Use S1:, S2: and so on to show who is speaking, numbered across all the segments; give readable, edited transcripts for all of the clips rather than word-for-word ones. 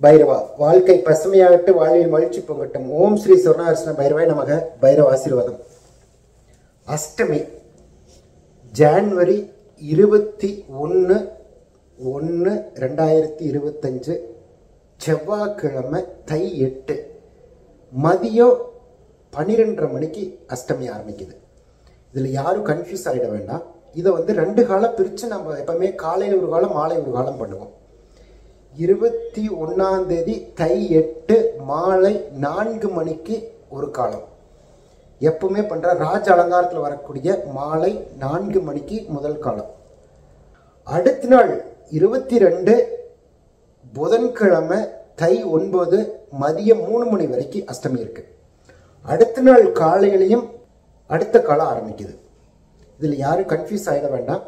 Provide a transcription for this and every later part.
S1: பைரவா வாழ்க்கை பசுமையாகட்டு வாழ்வில் மகிழ்ச்சி பொங்கட்டும். ஓம் ஸ்ரீ சொர்ணாகிருஷ்ண பைரவாய் நமக. பைரவ ஆசீர்வாதம். அஷ்டமி ஜான்வரி 21/1/2025 செவ்வாய்க்கிழமை தை 8 மதியம் 12:30 மணிக்கு அஷ்டமி ஆரம்பிக்குது. இதில் யாரும் கன்ஃபியூஸ் ஆகிட வேண்டாம். இதை வந்து 2 காலம் பிரித்து நம்ம எப்பவுமே காலையில் ஒரு காலம் மாலை ஒரு காலம் பண்ணுவோம். 21ஆம் தேதி தை 8 மாலை 4 மணிக்கு ஒரு காலம் எப்பவுமே பண்ற ராஜ அலங்காரத்தில் வரக்கூடிய மாலை 4 மணிக்கு முதல் காலம். அடுத்த நாள் 22 புதன்கிழமை தை 9 மதியம் 3 மணி வரைக்கும் அஷ்டமி இருக்கு. அடுத்த நாள் காலையிலையும் அடுத்த காலம் ஆரம்பிக்குது. இதில் யாரும் கன்ஃபியூஸ் ஆகிட வேண்டாம்.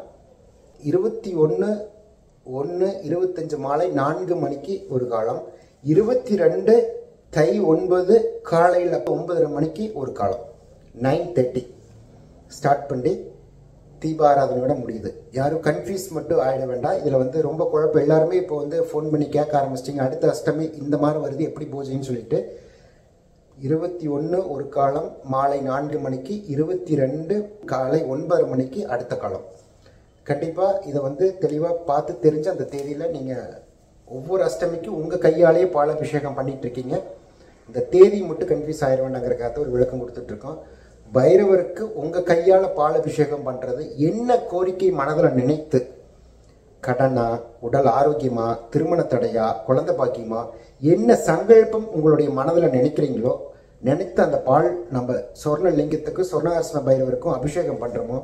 S1: 21/1/25 மாலை 4 மணிக்கு ஒரு காலம், 22 தை 9 காலையில் 9:30 மணிக்கு ஒரு காலம், 9:30 ஸ்டார்ட் பண்ணி தீபாராதனையோட முடியுது. யாரும் கன்ஃபியூஸ் மட்டும் ஆகிட வேண்டாம். இதில் வந்து ரொம்ப குழப்பம். எல்லாருமே இப்போ வந்து ஃபோன் பண்ணி கேட்க ஆரம்பிச்சிட்டிங்க, அடுத்த அஷ்டமி இந்த மாதிரி வருது எப்படி பூஜைன்னு சொல்லிட்டு. 21 ஒரு காலம் மாலை 4 மணிக்கு, 22 காலை 9:30 மணிக்கு அடுத்த காலம். கண்டிப்பாக இதை வந்து தெளிவாக பார்த்து தெரிஞ்சு அந்த தேதியில் நீங்கள் ஒவ்வொரு அஷ்டமிக்கும் உங்கள் கையாலேயே பாலாபிஷேகம் பண்ணிட்டு இருக்கீங்க. இந்த தேதி மட்டும் கன்ஃபியூஸ் ஆயிட வேண்டாங்கிறக்காக ஒரு விளக்கம் கொடுத்துட்ருக்கோம். பைரவருக்கு உங்கள் கையால் பாலாபிஷேகம் பண்ணுறது என்ன கோரிக்கை மனதில் நினைத்து, கடனா, உடல் ஆரோக்கியமா, திருமண தடையா, குழந்தை பாக்கியமா, என்ன சங்கல்பம் உங்களுடைய மனதில் நினைக்கிறீங்களோ நினைத்து அந்த பால் நம்ம சொர்ண லிங்கத்துக்கு சொர்ணாகிருஷ்ண பைரவருக்கும் அபிஷேகம் பண்ணுறோமோ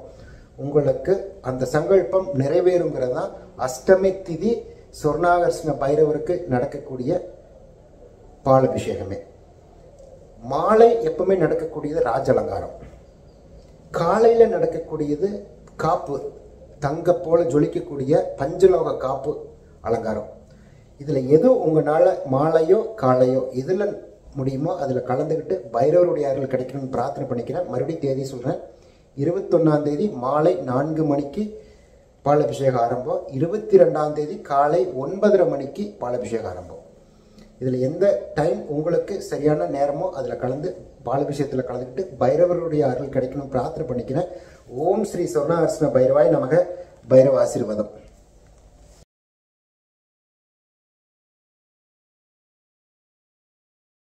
S1: உங்களுக்கு அந்த சங்கல்பம் நிறைவேறுங்கிறதா அஷ்டமி திதி சொர்ணாகிருஷ்ண பைரவருக்கு நடக்கக்கூடிய பாலபிஷேகமே. மாலை எப்பவுமே நடக்கக்கூடியது ராஜ அலங்காரம். காலையில் நடக்கக்கூடியது காப்பு, தங்க போல ஜொலிக்கக்கூடிய பஞ்சலோக காப்பு அலங்காரம். இதில் எது உங்களால் மாலையோ காலையோ எதில் முடியுமோ அதில் கலந்துக்கிட்டு பைரவருடைய அருள் கிடைக்கணும்னு பிரார்த்தனை பண்ணிக்கிறேன். மறுபடியும் தேதி சொல்கிறேன். 21ஆம் தேதி மாலை 4 மணிக்கு பாலாபிஷேகம் ஆரம்பம், 22ஆம் தேதி காலை 9:30 மணிக்கு பாலாபிஷேகம் ஆரம்பம். இதில் எந்த டைம் உங்களுக்கு சரியான நேரமோ அதில் கலந்து பாலாபிஷேகத்தில் கலந்துக்கிட்டு பைரவருடைய அருள் கிடைக்கணும் பிரார்த்தனை பண்ணிக்கிறேன். ஓம் ஸ்ரீ சொர்ணாகிருஷ்ண பைரவாய் நமக. பைரவ ஆசீர்வாதம்.